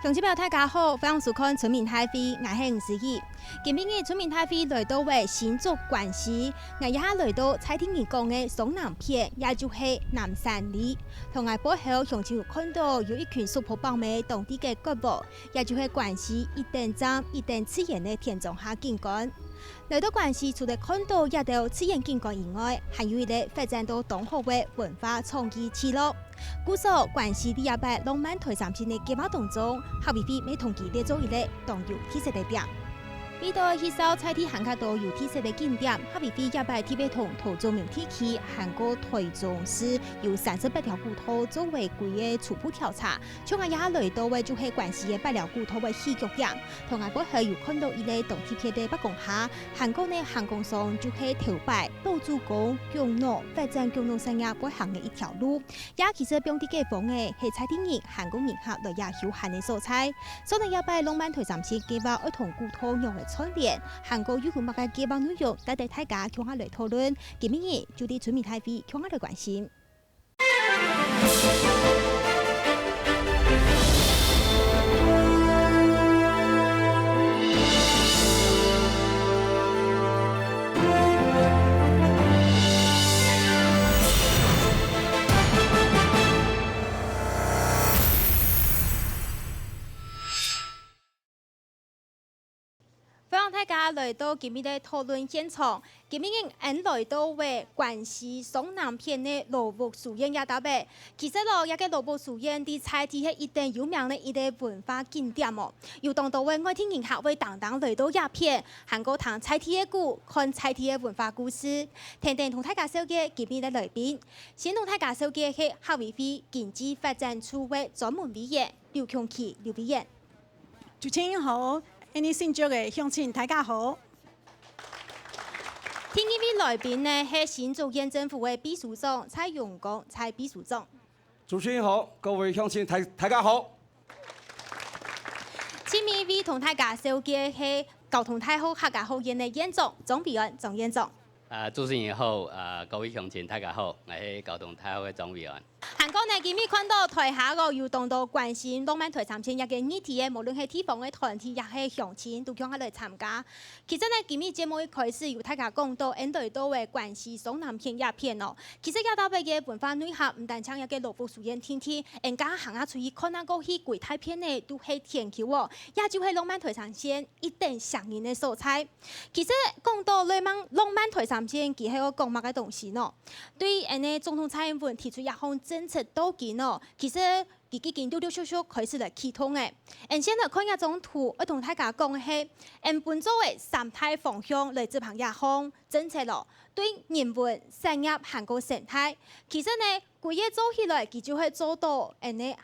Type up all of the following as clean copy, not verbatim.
乡亲朋友大家好，欢迎收看村民大会，我是吴思怡。今日村民大会来到为新竹关西，我一下来到蔡天义讲的松南片，也就是南山里。同我背后乡亲有看到有一群苏婆帮妹当地的脚步，也就是关西一等站一等次元的田中下景观。来到关西，除了看到一道次元景观以外，还有一个发展到东河的文化创意区路。据说关西第一摆浪漫台三线的计划当中，好比比每同期列做一个当有特色的点。比到吸收采体韩较多有特色的景点，好比比一摆特别同桃竹苗地区韩国台中市有38条古道作为规个初步调查，像我也来到的就是关西的8条古道的戏剧点，同我背后有看到一个动铁片的北宫下，韩国的韩宫上就是头摆老主公用路发展公路生涯北行的一条路，也其实当地街坊的是采天人韩国人客来也休闲的所在，所以一摆浪漫台三线计划要同古道用的串联，韩国有乜嘅计划内容，带大家共下来讨论。今日就啲村民大会共下来关心。欢迎大家来到今日的讨论现场。今日俺来到为关西松南片的罗浮书院也搭配。其实咯，一个罗浮书院的菜体系一定有名的一个文化景点哦。有当多位外地人客会当来到一片，韩国谈菜体的故，看菜体的文化故事。听听同大家介绍今日的来宾，先同大家介绍的是夏威夷经济发展处的专门委员刘强奇刘委员。主持人好。any 新竹嘅乡亲，大家好。今日来宾呢是新竹县政府的秘书长蔡永光蔡秘书长。主持人好，各位乡亲大家好。今日为同大家介绍嘅是交通大学客家学院的院长钟委员钟院长。主持人好，各位乡亲大家好，我是交通大学的钟委员。韩国呢，今日看到台下个有当到关心浪漫台三线一个议题的，无论是地方的团体，也是乡亲，都向下来参加。其实呢，今日节目一开始有大家讲到，因对到的关系松南片一片哦。其实也到尾嘅文化内涵，唔单唱一个罗浮书院天天，人家行下出去看那个去鬼太片呢，都是天桥哦，也就是浪漫台三线一定上瘾的所在。其实讲到浪漫台三线，其实要讲乜嘅东西呢？对于呢总统蔡英文提出一项政策导建哦，其实已经陆陆续续开始来启动的。先来看一张图，我同大家讲的是，本周的三大方向来自旁一项政策咯，对人文、产业、韩国生态，其实呢，规个做起来，佢就会做到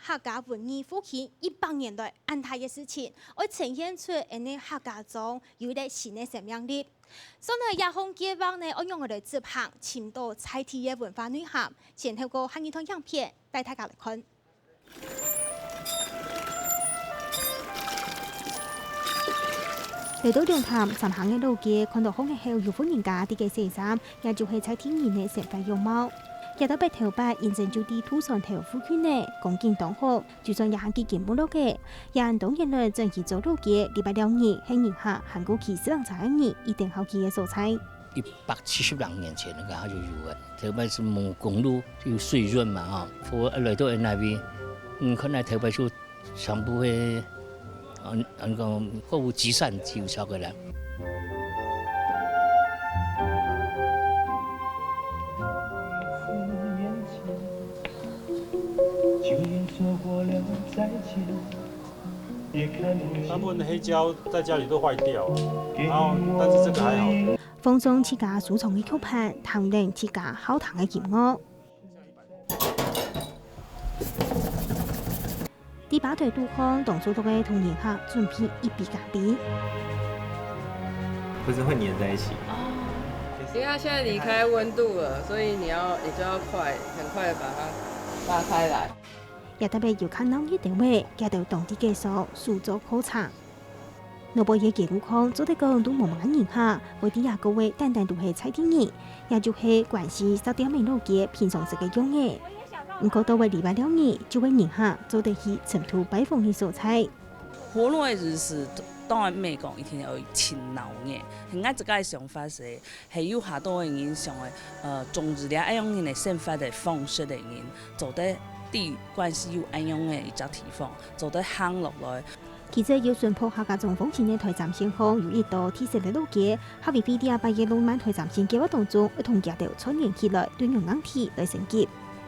客家文艺复兴100年来安泰的事情，而呈现出客家中有一个新的生命力。所以亚红计划呢，我用我哋接行深度菜体嘅文化内涵，先透过汉语通影片带大家来看。嚟到龍潭尋行嘅路嘅，看到好嘅後有歡人家啲嘅寫衫，也就係菜天然嘅成塊樣貌。日到白頭白，現正就啲土上頭附近呢，光景當好，就算也係幾件冇落嘅。人當然啦，正係做路嘅，禮拜6日係年下韓國期4查日，一定好幾嘅素材。170年前那个它就有了，特别是某公路就有水润嘛哈，我来到那边，可能特别就全部会，那个货物集散就超过了。大部分的黑椒在家里都坏掉，然后但是这个还好。放鬆自家收藏嘅曲盤，談論自家好談嘅節目。第8隊杜康動作到嘅同年客準備一筆咖喱。不是会粘在一起。因为它现在离开温度了，所以你就要很快的把它拉开来。也特別要看到一定位，加到當地技術，數作考察。諾波嘢嘅路況做得講都冇乜人下，為啲個位單單都係菜天然，也就係關係10點名路嘅平常食嘅用嘅。唔過到為禮拜6日就會人下做得起塵土擺放嘅素菜。活络的日子，当然袂讲一定要勤劳嘅。现在这个想法是，系有下多的人想的，中日俩爱用人的生活的方式的人，做得地域关系有爱用的一只地方，做得行落来。其实要顺坡客家中风前的台站先锋有一道提升的路街，哈维比第8个浪漫台站线计划当中，一同夹到串联起来，对用硬体来升级。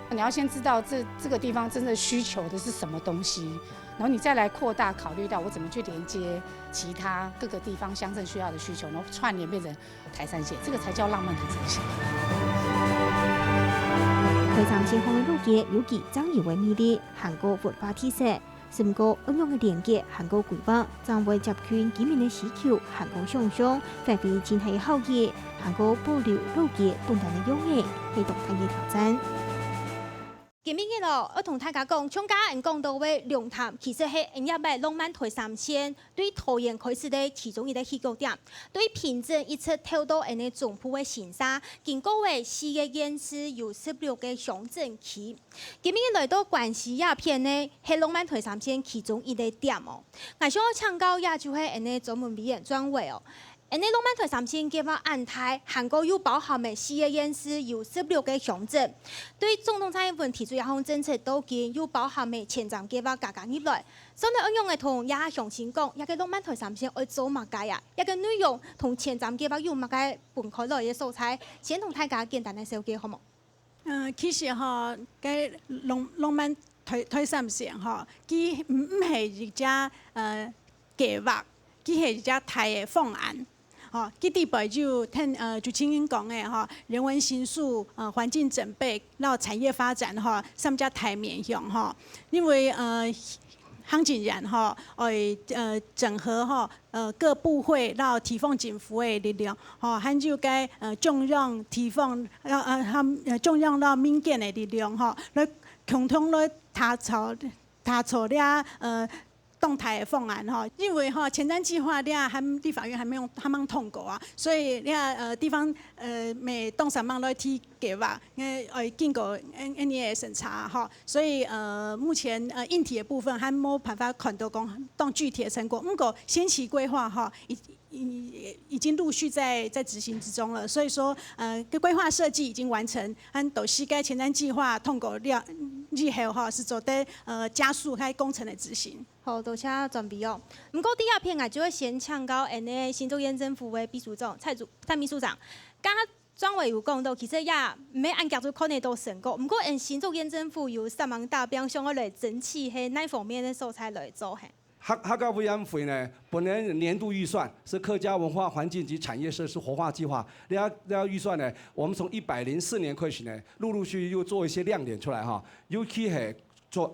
你要先知道这个地方真的需求的是什么东西，然后你再来扩大考虑到我怎么去连接其他各个地方乡镇需要的需求，然后串联变成台三线，这个才叫浪漫台三线。台站先锋的路街有其张油的魅力，韩国活化特色，甚过应用的连接韩国规划，将为集群居民的需求，韩国想象发挥真系好嘢，韩国保留路街本来的优美，系动态嘅挑战。今日嘅咯，我同大家讲，厂家人讲到嘅龙潭，其实係人家嘅浪漫台三線，對桃園開始嘅其中一個起腳點，對平鎮一直跳到人哋總鋪嘅城沙，經過嘅4個縣市有16個鄉鎮區。今日來到關西鴉片呢，係浪漫台三線其中一個點哦。我想請教也就係人哋專門表演專位哦。而呢浪漫台三線計劃安排韓國有包含嘅4個縣市有16個鄉鎮，對總統蔡英文提出一項政策，都見有包含嘅前瞻計劃加入來。所以應用嘅同也詳細講，一個浪漫台三線要做乜嘢啊？一個內容同前瞻計劃有乜嘢分開來嘅素材，先同大家簡單嘅紹介好冇？其實嗬，嘅浪漫台三線嗬，佢唔係一隻計劃，佢係一隻台嘅方案。哦，佢地步就就青英講嘅嗬，人文新述、環境準備，然後產業發展嗬，三家台面向嗬，因為行政人嗬，整合各部會，然後提供政府嘅力量，還有該中央提供中央到民間嘅力量嗬，來共同來打造了動態的方案哈，因為前瞻計劃立法院還沒通過啊，所以地方未當上網來提計劃，經過NEA 審查哈，所以目前硬體的部分還沒辦法看到當具體的成果，不過先期規劃哈已經陸續在執行之中了，所以說規劃設計已經完成，按到時該前瞻計劃通過了以後哈，是做得加速喺工程的執行。好，多謝準備哦。不過第二篇啊，就會先請教新竹縣政府的秘書長蔡秘書長。剛剛專委有講到，其實也唔係按照住可能都成功。不過新竹縣政府有3萬大標，想要來爭取係哪方面的素材來做係？客家委員會呢，本年度預算是客家文化環境及產業設施活化計劃。呢個預算呢，我們從104年開始呢，陸續又做一些亮點出來哈。尤其係做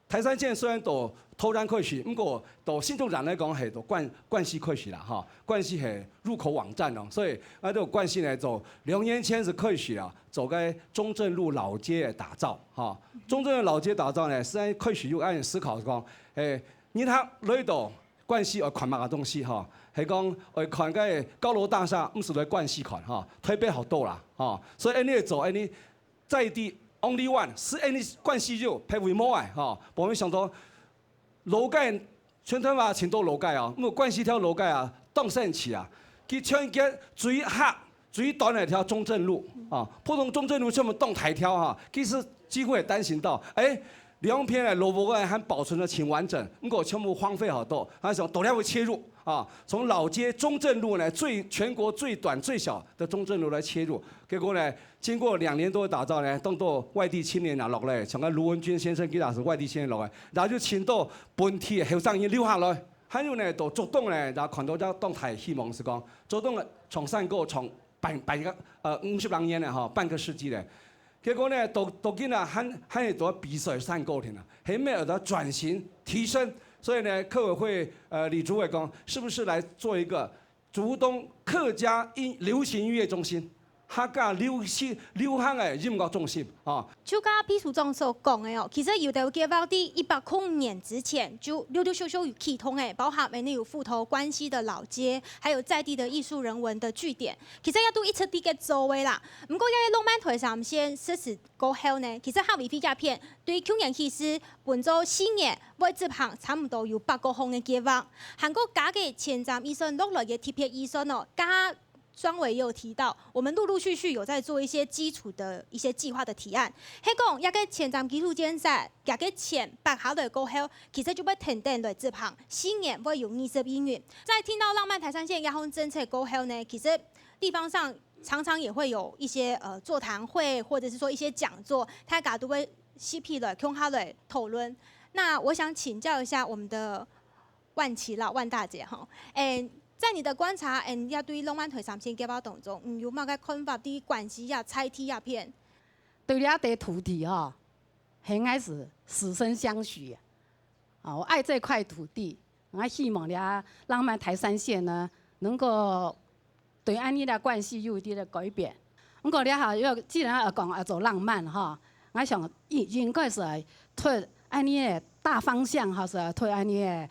台三線雖然都突然開始，不過到新竹站來講係都關西開始啦哈。關西係入口網站咯，所以啊都關西呢就2年前是開始啦，走個中正路老街打造哈。中正路老街打造呢，實際開始又按思考講你睇裏度關西要看乜嘅東西哈，係講要看個高樓大廈，唔是來關西看哈，台北好多啦哈，所以你做你在地 only one 是你關西就配為某愛哈，我們想到樓街全台灣前多樓街啊，咁關西條樓街啊當盛起啊，佢全街最短的一條中正路啊，普通中正路全部動台條哈，其實幾乎也擔心到2片嘅路部還保存得挺完整，不過全部荒廢好多，還想多條會切入啊，從老街中正路呢全國最短最小的中正路來切入，結果呢經過2年多的打造呢，當到外地青年落來，像個盧文君先生佢也是外地青年落來，然後就請到本地嘅後生人留下來，還有呢都主動呢，然後看到咗動態希望是講主動的從善過從半個50多年呢，半個世紀呢。結果呢，都見啊，很多比賽上過添啦，係咩有得轉型提升，所以呢，客委會李主委講，是不是來做一個竹東客家流行音樂中心？客家流行的音乐中心啊。就刚秘书长所讲的哦，其实有的计划伫100年之前就陆陆续续有启通诶，包含有斧头关系的老街，还有在地的艺术人文的据点，其实也都一直伫个做位啦。不过在浪漫台上先实施过后呢，其实哈维菲甲片对去年其实本周4年每执行差不多有8个项的计划，韩国加嘅前瞻医生落来嘅特别医生哦，加。庄委也有提到，我们陆陆续续有在做一些基础的一些计划的提案。迄讲，一个前瞻基础建设，一个前8考虑过后，其实就要停定来执行，4年会有20亿元。在听到浪漫台三线亚红政策过后呢，其实地方上常常也会有一些座谈会，或者是说一些讲座，大家都会细批来共下来讨论。那我想请教一下我们的万琪啦，万大姐哈，在你的观察，也对浪漫台三线计划当中，有冇个看法？对关系呀、拆题呀片，对了，对土地哈，应该是死生相许啊！我爱这块土地，我希望了浪漫台三线呢，能够对安尼的关系有一定的改变。不过了哈，既然要讲要做浪漫哈，我想应该是推安尼的大方向哈，是推安尼的。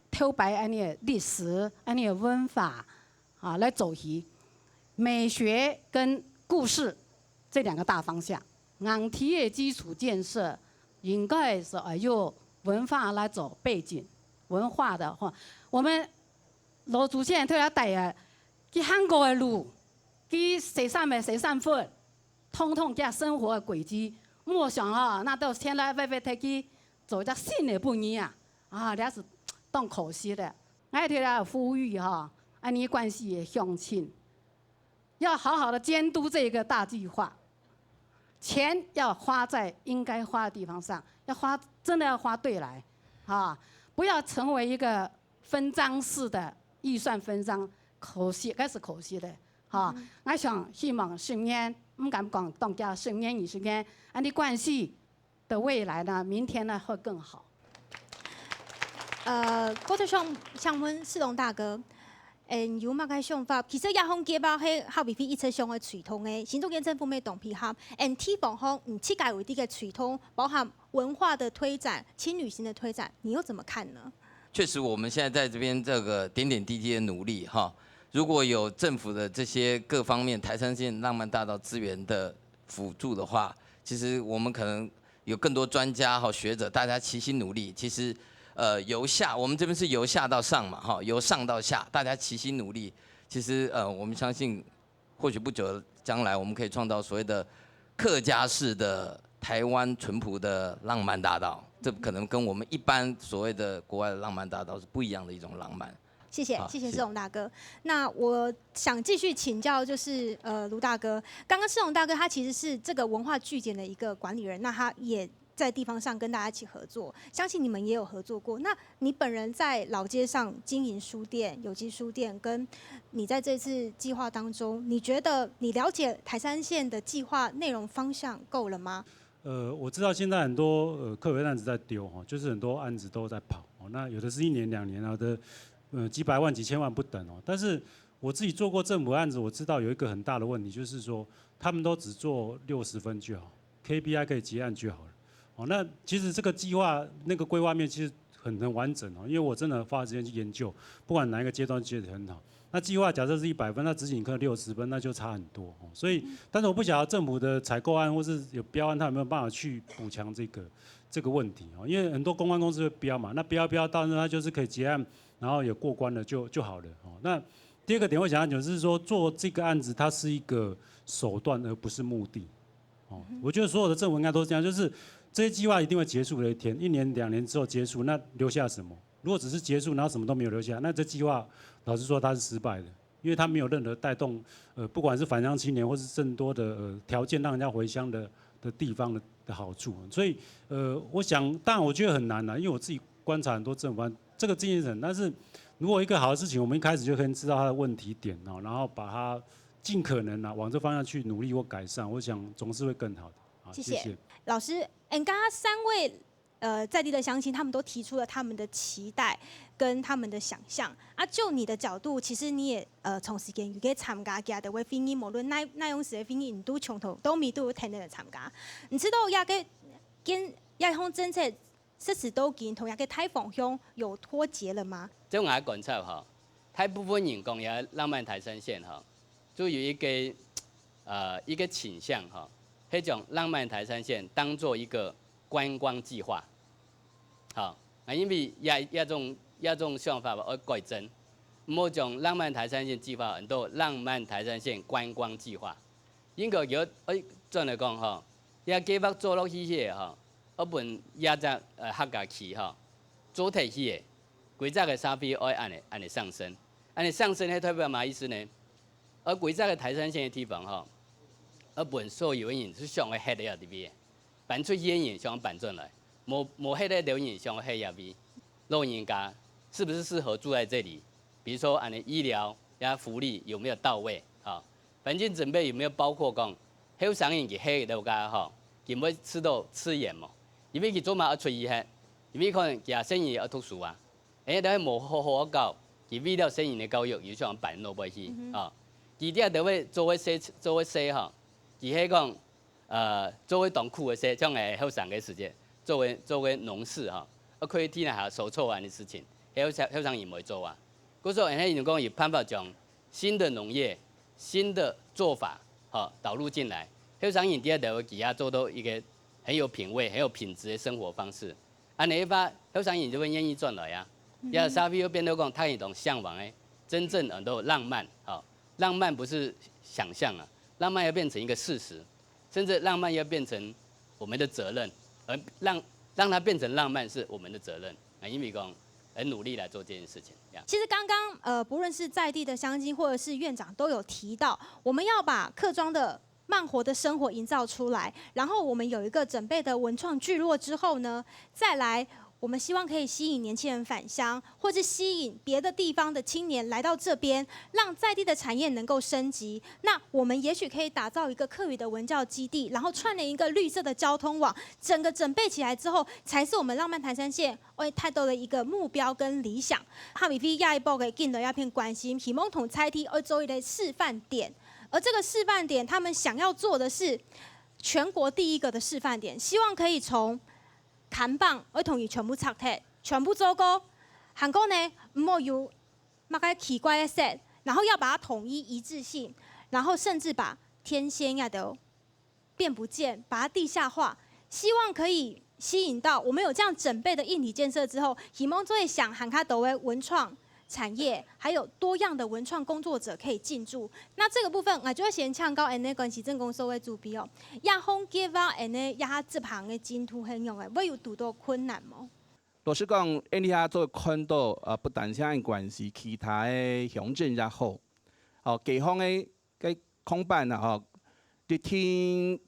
挑白安尼历史、安尼文化啊来走起，美学跟故事这2个大方向。硬体的基础建设应该是用文化来走背景，文化的话，我们老祖先都要带啊，去韩国的路，去西山的西山粉，通通加生活的轨迹。莫想啊，那都天来飞飞去走一个新的不一样啊，那是。当可惜的，我替他呼吁哈，安尼关系的乡亲，要好好的监督这个大计划，钱要花在应该花的地方上，真的要花对来，啊，不要成为一个分赃式的预算分赃，可惜，那是可惜的，哈。我想希望10年，不敢讲当家10年20年，安尼关系的未来呢，明天呢会更好。我就想问世龙大哥，有乜个想法？其实亚方计划喺哈维菲一直上嘅传统嘅，行政院政府咩同配合，T 方向设计为啲嘅传统，包含文化的推展、轻旅行的推展，你又怎么看呢？确实，我们现在在这边这个点点滴滴的努力哈，如果有政府的这些各方面台三线浪漫大道资源的辅助的话，其实我们可能有更多专家和学者，大家齐心努力，其实。由下，我们这边是由下到上嘛，哈，由上到下，大家齐心努力。其实我们相信，或许不久的将来，我们可以创造所谓的客家式的台湾淳朴的浪漫大道。这可能跟我们一般所谓的国外的浪漫大道是不一样的一种浪漫。谢谢世龙大哥。那我想继续请教，就是卢大哥，刚刚世龙大哥他其实是这个文化据点的一个管理人，那他也。在地方上跟大家一起合作，相信你们也有合作过。那你本人在老街上经营书店、有机书店，跟你在这次计划当中，你觉得你了解台三线的计划内容方向够了吗？我知道现在很多客委案子在丢哈，就是很多案子都在跑，那有的是1年2年，有的几百万几千万不等哦。但是我自己做过政府案子，我知道有一个很大的问题，就是说他们都只做60分就好 ，KPI 可以结案就好了。那其实这个计划那个规划面其实很完整哦，因为我真的花时间去研究，不管哪一个阶段接得很好。那计划假设是100分，那执行可能60分，那就差很多哦。所以，但是我不晓得政府的采购案或是有标案，它有没有办法去补强这个问题哦？因为很多公关公司会标嘛，那标到那它就是可以结案，然后有过关了就好了哦。那第二个点我想要讲就是说，做这个案子它是一个手段而不是目的哦。我觉得所有的政府应该都是这样，就是。这些计划一定会结束的一天，1年2年之后结束，那留下什么？如果只是结束，然后什么都没有留下，那这计划老实说它是失败的，因为它没有任何带动不管是返乡青年或是更多的条件让人家回乡的地方的好处。所以我想，当然我觉得很难啦，因为我自己观察很多政府案，这个经验很，但是如果一个好的事情，我们一开始就可以知道它的问题点哦，然后把它尽可能往这方向去努力或改善，我想总是会更好的。谢谢老师。刚刚3位在地的乡亲，他们都提出了他们的期待跟他们的想象。啊，就你的角度，其实你也从时间有去参加嘅的会婚姻，无论哪样式的婚姻，你都从头到尾都有听到参加。你知道亚个跟亚项政策实施到今，同亚个台方向有脱节了吗？这我来观察哈，大部分人讲也浪漫台山线哈，就有一个倾向哈，那种浪漫台山线当做一个观光计划。好，因为这种想法要改正，莫将浪漫台山线计划很多浪漫台山线观光计划。应该叫转来讲吼，也计划做落去些吼，我本也只客家去吼，做提起的，规则的沙费要按呢上升，按呢上升迄代表嘛意思呢？而规则的台山线的地方吼，我本所有人是想要黑的要这边，搬出烟瘾想搬进来。某黑的留言像黑亚比，老人家是不是适合住在这里？比如说，俺的医疗呀福利有没有到位？好，环境准备有没有包括讲，黑上瘾给黑的家哈，有没有吃盐嘛？因为佢做嘛要出医黑，因为可能其生意要读书啊，但係冇好好教，佢為了生意的教育要想辦落去啊。佢啲就會做一些哈，佢係講做一檔苦嘅些，將係後生嘅時間。作为农事哈，可以替下手凑完的事情，香港也没做啊。嗰时候，现在讲有办法将新的农业、新的做法，导入进来。香港第二就给他做到一个很有品味、很有品质的生活方式。按你一发，香港就会愿意转来呀。然后沙皮又变得讲，他一种向往哎，真正很多浪漫，浪漫不是想象啊，浪漫要变成一个事实，甚至浪漫要变成我们的责任。而让它变成浪漫是我们的责任啊，因为讲很努力来做这件事情。其实刚刚不论是在地的乡亲或者是院长都有提到，我们要把客庄的慢活的生活营造出来，然后我们有一个准备的文创聚落之后呢，再来。我们希望可以吸引年轻人返乡，或是吸引别的地方的青年来到这边，让在地的产业能够升级。那我们也许可以打造一个客语的文教基地，然后串联一个绿色的交通网，整个准备起来之后，才是我们浪漫台山线为太多的一个目标跟理想。哈米菲亚一波给进了一片关心，希望同菜梯而作为的示范点，而这个示范点，他们想要做的是全国第一个的示范点，希望可以从砍棒我同意全部拆掉，全部做过。韩国呢，唔好有乜个奇怪的色，然后要把它统一一致性，然后甚至把天仙也都变不见，把它地下化，希望可以吸引到我们有这样整备的硬体建设之后，希望就会想喊卡多的文创产业，还有多样的文创工作者可以进驻。那这个部分，我就会先唱高安内关系政工所的主笔哦，亚风计划安内亚这行的进度很用的，会有拄到困难吗？老实讲，因遐做看到不但像关系，其他的乡镇也好，地方的个空办啊，日天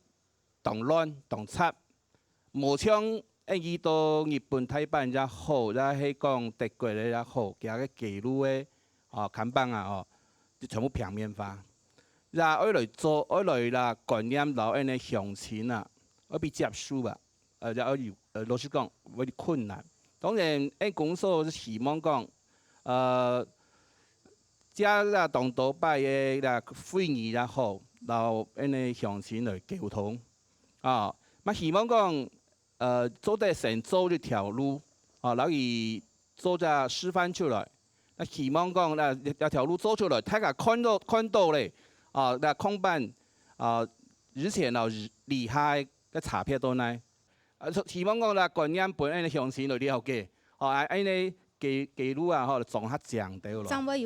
动乱动插，无像伊到日本台版也好，也迄讲德国的也好，加个记录的看板啊就全部平面化。然后来做，来啦观念老因的乡亲啊，要被接受吧，然后老实讲有点困难。当然，公所是希望讲，遮啦当岛摆的啦会议也好，然后因的乡亲来沟通啊，希望讲。做得成走一条路，然后伊做只示范出来。那希望讲那条路走出来，大家看到咧，那空办之前厉害个查片到呢，希望讲啦观念本来乡亲来了解，安尼记录啊，总较强调咯。让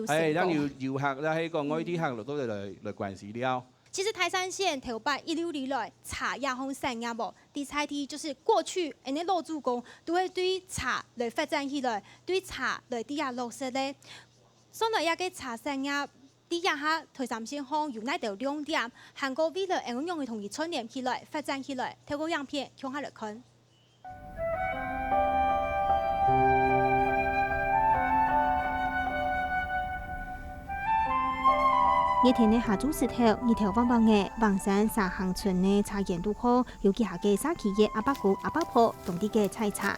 游客啦，迄个外地客都来关系了。其实台山县头摆一溜里来茶亚风产业无，第菜题就是过去安尼老主公都会对茶来发展起来，对茶来底下落实咧。所以也个茶产业底下哈台山县方有那条亮点，韩国为了应用的同伊串联起来发展起来，透过样片向下来看。热天的下午时头，日头旺旺的，望山沙行村的茶园路好，尤其下个沙期的阿伯姑、阿伯婆当地的采茶。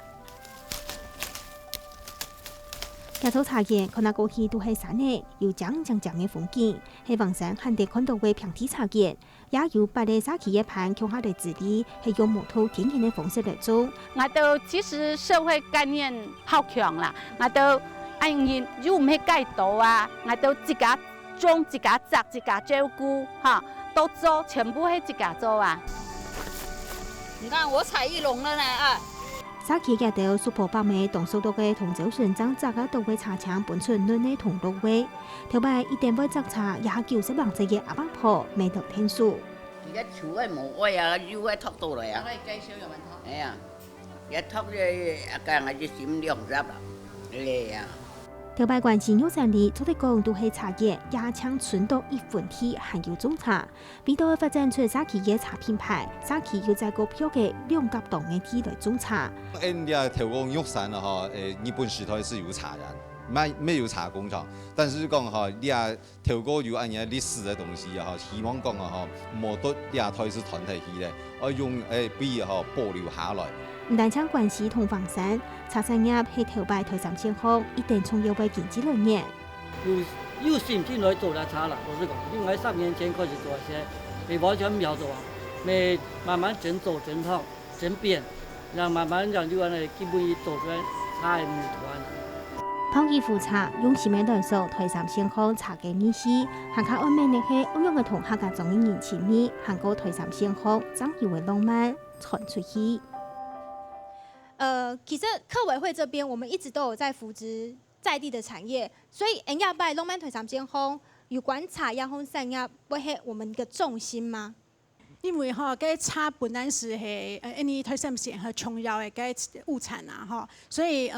行走茶园，看那过去都系山的，有江的风景。喺望山罕得看到嘅平地茶园，也有把个沙期嘅盘乡下的治理，系用木头天然的方式来做。我都其实社会概念好强啦，我都按人又唔系戒毒啊，我都自家种、自家摘、自家照顾，哈，都做，全部系自家做啊。你看我采一笼了呢啊！沙期嘅到苏婆北美同苏到嘅同州村长摘嘅到嘅茶厂本村嫩嘅同路位，头摆一定会摘茶，也90万只嘅阿伯婆未得天数。而家厝位冇位啊，要位托到嚟啊！我哋計少有問題。係啊，一托嘅一間係閃200啦，嚟啊！头摆关系玉山里，做得讲都系茶叶，也抢村到1分地含有种茶，比到发展出沙期嘅茶品牌，沙期要在股票嘅2甲档嘅地来种茶。人家头讲玉山啊哈，日本时代是有茶园，没有茶工厂，但是讲哈，你啊头个有按样历史的东西啊哈，希望讲啊哈，莫得你啊台是团体起来，用比哈保留下来。唔但将关系同房山茶产业系头摆推上前方，一定重要为经济来源。有心进来做了茶了，我是讲，因为3年前开始做些，没完全没有做完，没慢慢整走、整套、整变，让慢慢让就安尼基本做出来茶的美团。泡衣服茶用时美来说推上前方茶嘅意思，行卡安面的系欧阳嘅同客家中人情味，行过推上前方，张以为浪漫传出去。其实客委会这边我们一直都有在扶植在地的产业，所以人家把浪漫推上前方，有关茶叶和产业会是我们的重心吗？因为吼，个茶本来是系你推上线和重要的个物产啊，吼，所以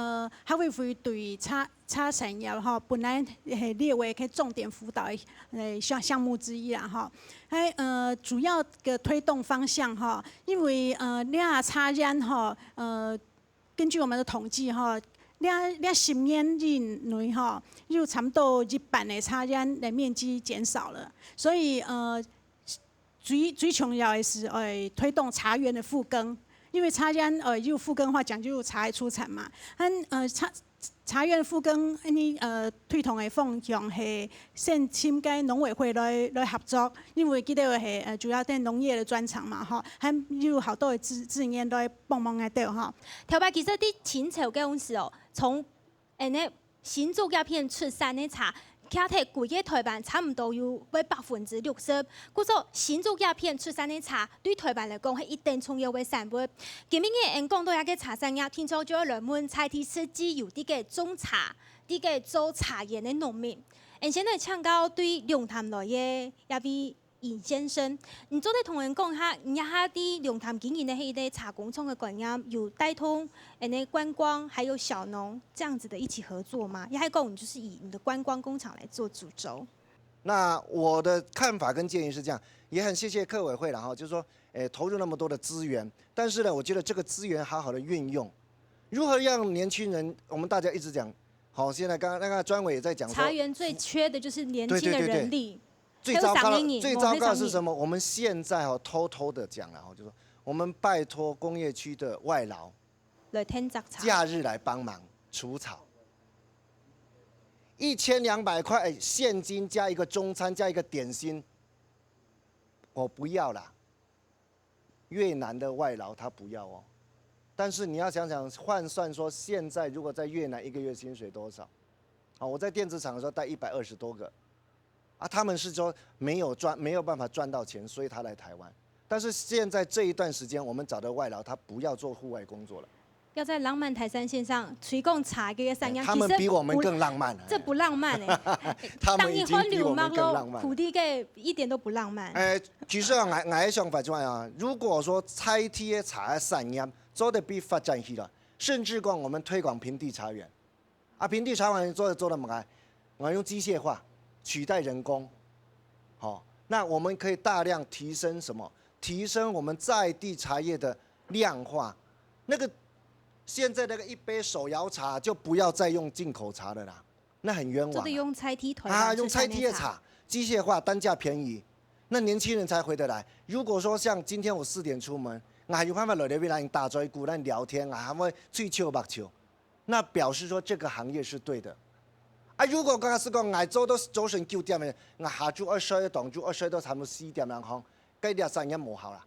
客委会对茶产业吼本来系列为个重点辅导的项目之一啦，吼。主要的推动方向哈，因为茶园哈根据我们的统计哈，10年内哈，又差不多1半的茶园的面积减少了，所以最重要的是推动茶园的复耕，因为茶园又复耕化讲究茶的出产嘛，茶园复耕，推动的方向是先请跟农委会来合作，因为记得是主要在农业的专长嘛，吼，还有好多的资源来帮忙来到哈。头摆其实伫清朝嗰阵时哦，从新竹叶片出产的茶。徛喺规个台湾差唔多有60%，故说新竹叶片出产的茶对台湾来讲係一定重要嘅产物。今日嘅人讲到一個茶產業，聽咗就有人問菜地設計有啲嘅種茶、啲嘅做茶葉嘅農民。現在請教對龍潭來嘅一位尹先生，你做啲同人講下，而家啲龍潭經營嘅係啲茶工廠嘅觀念，有帶通觀光，還有小農這樣子的一起合作嗎？也還講你就是以你的觀光工廠來做主軸。那我的看法跟建議是這樣，也很謝謝客委會，然後就是說，投入那麼多的資源，但是呢，我覺得這個資源好好的運用，如何讓年輕人，我們大家一直講，好，現在剛剛那個專委也在講，茶園最缺的就是年輕的人力。最糟糕的是什麼？我們現在偷偷的講了，就說我們拜託工業區的外勞，假日來幫忙除草，1200塊現金加一個中餐加一個點心，我不要啦。越南的外勞他不要哦，但是你要想想換算說，現在如果在越南1個月薪水多少？啊，我在電子廠的時候帶120多個。啊，他們是說沒有辦法賺到錢，所以他來台灣。但是現在這一段時間，我們找的外勞，他不要做戶外工作了。要在浪漫台山線上推廣茶嘅產業，他們比我們更浪漫。這不浪漫他們已經比我們更浪漫。土地嘅一點都不浪漫。其實我嘅想法就係啊，如果說採地嘅茶嘅產業做得比發展起來，甚至講我們推廣平地茶園，啊，平地茶園做得乜嘢？我用機械化。取代人工，好，那我們可以大量提升什麼？提升我們在地茶葉的量化。那個現在那個一杯手搖茶就不要再用進口茶了啦，那很冤枉。用菜地推啊，用菜地的茶，机械化单价便宜，那年轻人才回得来。如果说像今天我4点出门，我还有办法来这边来打嘴鼓、来聊天，我还会吹球白球，那表示说这个行业是对的。啊，如果刚刚是讲我早到早晨9点的，我下晝22當晝22到差不多4點人行，計啲生意冇效啦。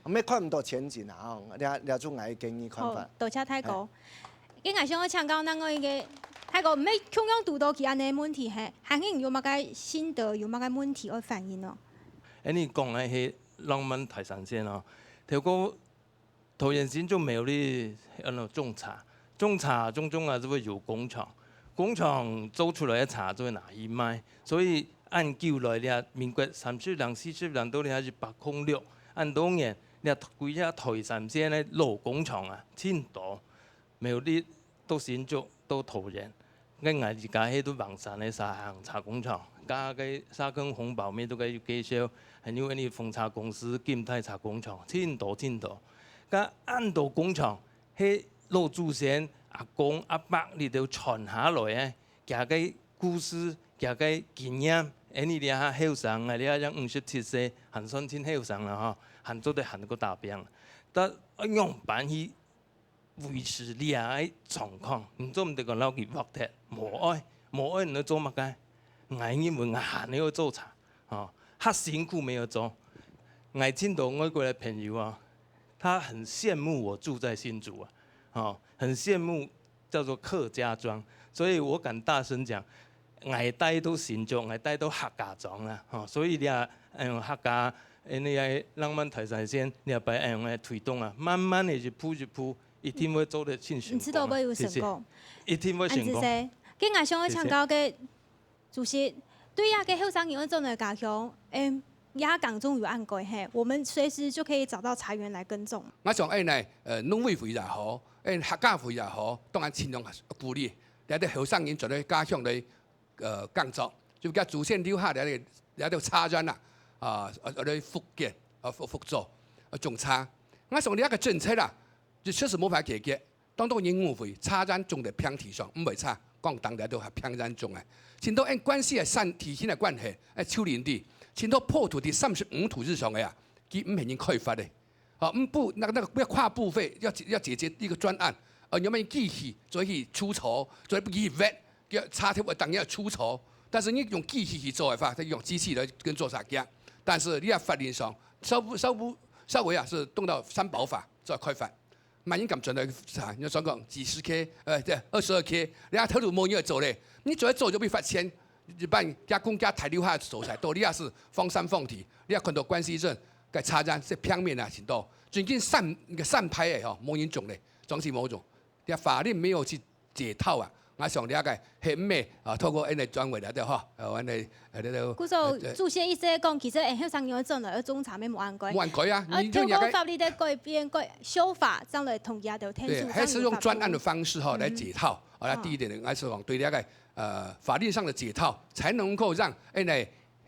咩看唔到前景啊！了做我嘅建議看法。好，多謝太哥。今日想要請教咱個一個太哥，唔係中央督導其安尼問題係，行業有乜個心得，有乜個問題要反映咯？你講嘅係浪漫台山線哦，條個桃園線就沒有啲種茶，種茶種啊就會有工廠，工廠做出來嘅茶就會拿去賣，所以按舊來咧，民國30年、40年到咧1806，按當年咧規隻台山線咧老工廠啊，真多，沒有啲都先做都桃園，跟而家喺都橫山嘅沙行茶工廠，加嘅沙坑紅寶咩都嘅介紹，還有啲紅茶公司、金泰茶工廠，真多真多。加按道工廠喺老祖先阿公阿伯你都傳下來嘅，佢嘅故事、佢嘅經驗，你哋下後生啊，你下57歲，還算真後生啦嗬，還做得很個大病，但用辦去維持你下嘅狀況，唔做唔得個老幾鑊踢，冇愛你做乜嘅？我因為我閒你去做茶，哦，黑辛苦沒有做，我聽到外國嘅朋友啊。他很羨慕我住在新竹啊，哦，很羨慕叫做客家莊，所以我敢大聲講，我帶到新竹，我帶到客家莊啦，哦，所以你啊，客家，你係浪漫台山線，你啊擺嚟推動啊，慢慢地就鋪，一定會做得成成功。唔知道會有成功，一定會成功。今日想要請教嘅主席，對呀，嘅後生人做嘅家鄉，亞港中有按規嘿，我們隨時就可以找到茶園來耕種。我想呢，農委會也好，客家會也好，當然盡量鼓勵，嚟啲後生人做啲家鄉嘅耕作，就叫祖先留下嚟啲茶園啦，啲福建福州種茶。我想呢一個政策啦，就確實冇法解決。當到人誤會茶園種喺平地上，唔係茶，廣東嚟都係平地種嘅。前到按關係係山地線嘅關係，丘陵地。前到破土地35土以上嘅啊，佢唔係人開發嘅，那個要跨部費要解決一個專案，有冇機器就可以除草，就不以vet叫插條當然要除草，但是你用機器去做嘅話，佢用機器來跟做啥嘅，但是你喺法律上稍微啊是動到三保法再開發，萬人咁盡量你想講幾十 K 22 K， 你喺頭度冇嘢做咧，你做一做就被罰錢。一般加工加台留下素材多，你也是放山放地，你也看到關係人個茶園是平面啊，很多，最近散拍的吼，冇人種咧，總是冇種，你法律沒有去解套啊，我想了解係咩啊？透過呢專位嚟到吼，故做主席意思講，其實後生人種來種茶咩冇按規，冇按規啊，透過法律的改變修法，將來同樣就聽出。還是用專案的方式吼來解套，第一點，我是講對了解。法律上的解套，才能夠讓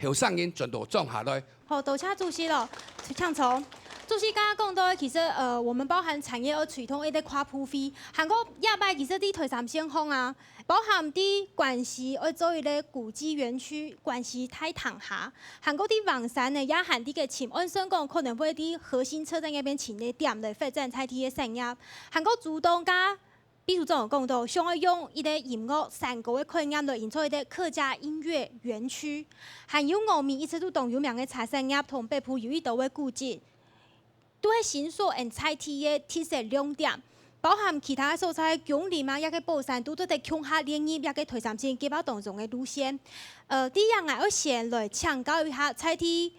後生人轉到種下來。好，多謝主席咯，搶從主席剛剛講到，其實我們包含產業而推動一啲跨鋪費，韓國亞擺其實啲台山線風啊，包含啲關係而做一啲古蹟園區，關係太塘下，韓國啲橫山呢也含啲嘅潛，按相講可能會啲核心車站嗰邊潛啲點嚟發展菜地嘅產業，韓國主動加。秘書長有講到，想要用一啲音樂山歌嘅概念來營造一啲客家音樂園區，還有5面一直都動有名嘅茶產業同北部有一道嘅古蹟，都係新所和菜地嘅特色亮點，包含其他所在宮林啊，一個寶山都都係強下聯誼，一個台山線計劃當中嘅路線。第一我要先來請教一下菜地。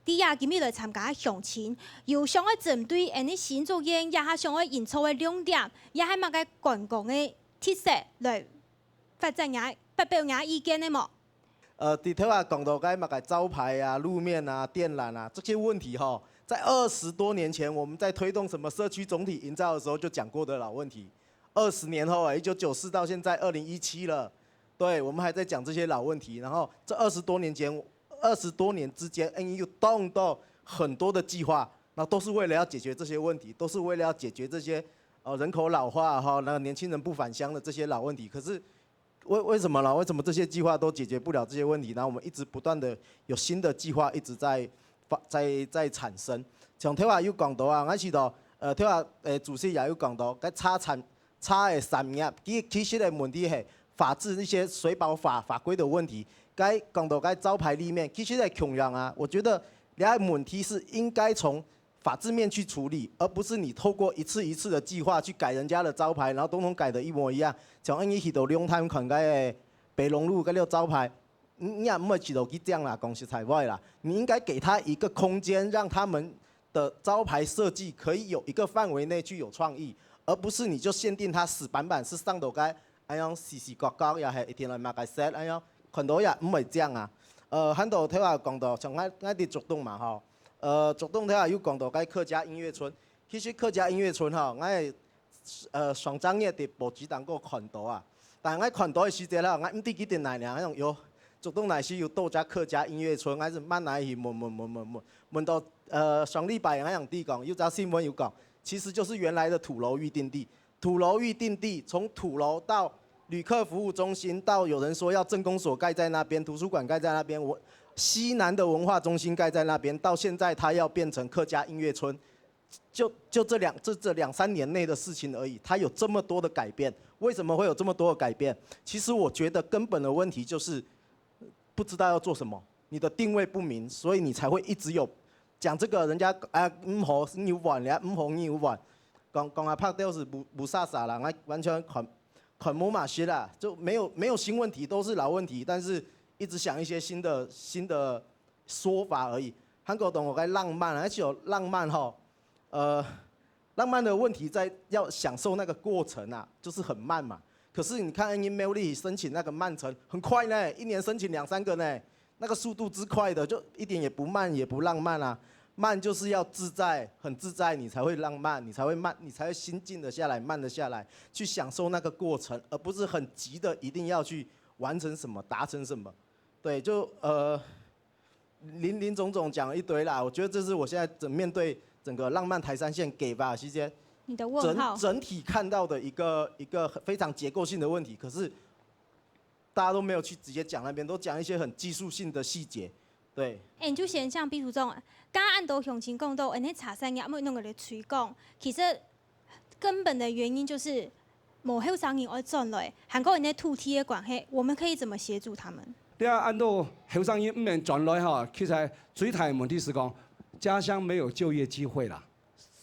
啲亞今日來參加鄉親，又想要針對啲新作業，也係想要營造嘅亮點，也係乜嘅觀光嘅特色來發展也發表也意見的冇？地頭啊講到該乜嘅招牌啊、路面啊、電纜啊這些問題哈，在20多年前我們在推動什麼社區總體營造的時候就講過的老問題。20年後啊，1994到現在2017了，對，我們還在講這些老問題。然後這20多年之間，NE 又動到很多的計劃，那都是為了要解決這些問題，都是為了要解決這些人口老化哈，那個年輕人不返鄉的這些老問題。可是为什么呢？为什么这些计划都解决不了这些问题？然后我们一直不断的有新的计划一直在产生。像头下有讲到啊，我是到头下主席也有讲到，该差的产业，其实的问题是法治一些水保法规的问题。该讲到该招牌里面，其实的穷人啊，我觉得两个问题是应该从法治面去处理，而不是你透过一次一次的计划去改人家的招牌，然后统统改得一模一样。像安尼去到两滩看个北龙路个招牌，你也唔会去到去这样啦，讲实在话啦，你应该给他一个空间，让他们的招牌设计可以有一个范围内去有创意，而不是你就限定它死板板是上到个安样时时角角也系一天来买个 set 安样，看到也唔会这样啊。很多头下讲到像我哋竹东嘛吼，竹东头下有讲到个客家音乐村，其实客家音乐村吼，我系上正月伫报纸当过看到啊，但我看到的时阵啦，我唔知几点来呢，像有竹东来是有到家客家音乐村，还是慢来去问到上礼拜那样地讲，有则新闻有讲，其实就是原来的土楼预定地，土楼预定地从土楼到旅客服务中心，到有人说要镇公所盖在那边，图书馆盖在那边，西南的文化中心盖在那边，到现在它要变成客家音乐村。就这两三年内的事情而已，它有这么多的改变，为什么会有这么多的改变？其实我觉得根本的问题就是不知道要做什么，你的定位不明，所以你才会一直有讲这个人家唔好牛丸咧，唔好牛丸，讲啊拍掉是不傻傻啦，完全很木马些啦，就没有新问题，都是老问题，但是一直想一些新的说法而已。韩国懂我该浪漫，而且有浪漫吼。浪漫的问题在要享受那个过程啊，就是很慢嘛。可是你看 Emily 申请那个慢程很快呢，一年申请2、3个呢，那个速度之快的，就一点也不慢也不浪漫啊。慢就是要自在，很自在，你才会浪漫，你才会慢，你才会心静的下来，慢的下来，去享受那个过程，而不是很急的一定要去完成什么，达成什么。对，就林总讲了一堆啦，我觉得这是我现在面对整个浪漫台山线给吧期间，你的问号整体看到的一个非常结构性的问题，可是大家都没有去直接讲那边，都讲一些很技术性的细节，对。你就先像比如讲，刚刚按到向前讲到，那茶山也没弄个来推广，其实根本的原因就是某后生人要转来，韩国人的土地的关系，我们可以怎么协助他们？你按到后生人唔免转来哈，其实最大的问题是讲。家乡没有就业机会啦，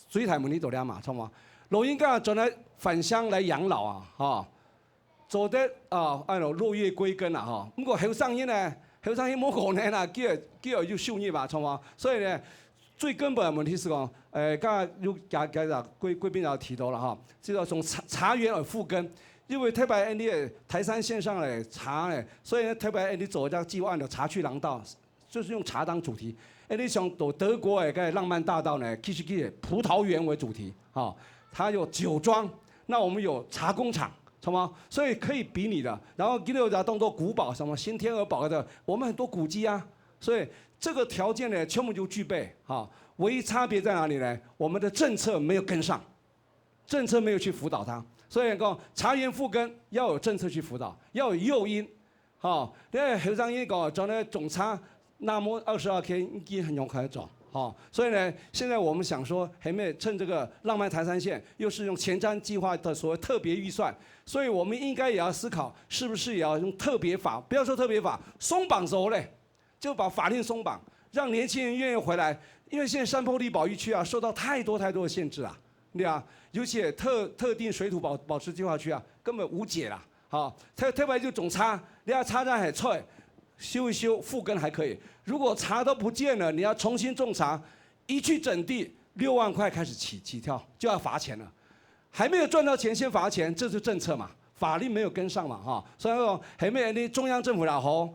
最大问题就了嘛，错嘛？老人家转来返乡来养老啊，哈，做得落叶归根啊，哈。不过后生人呢，后生人冇可能啦，叫要收入嘛，错嘛？所以呢，最根本的问题是讲，刚才有贵宾也提到了哈，就要从茶园而复耕，因为特别你台山线上的茶呢，所以呢特别你走这个计划的茶去廊道，就是用茶当主题。你像德国的个浪漫大道呢，其实以葡萄园为主题，它有酒庄，那我们有茶工厂，懂吗？所以可以比拟的。然后第六条动作古堡，什么新天鹅堡的，我们很多古迹啊，所以这个条件呢，全部就具备，唯一差别在哪里呢？我们的政策没有跟上，政策没有去辅导它，所以讲茶园复耕要有政策去辅导，要有诱因，因为后生人讲讲呢种茶。那么22天已经很容易开始走，所以呢，现在我们想说，还没趁这个浪漫台山线，又是用前瞻计划的所谓特别预算，所以我们应该也要思考，是不是也要用特别法？不要说特别法，松绑走嘞，就把法令松绑，让年轻人愿意回来。因为现在山坡地保育区啊，受到太多的限制啊，对啊，尤其特定水土保持计划区啊，根本无解啦，特别就种茶，你要茶站很脆。修一修复耕还可以，如果茶都不见了，你要重新种茶，一去整地6万块开始起跳，就要罚钱了，还没有赚到钱先罚钱，这是政策嘛，法律没有跟上嘛，所以说还没你中央政府也好，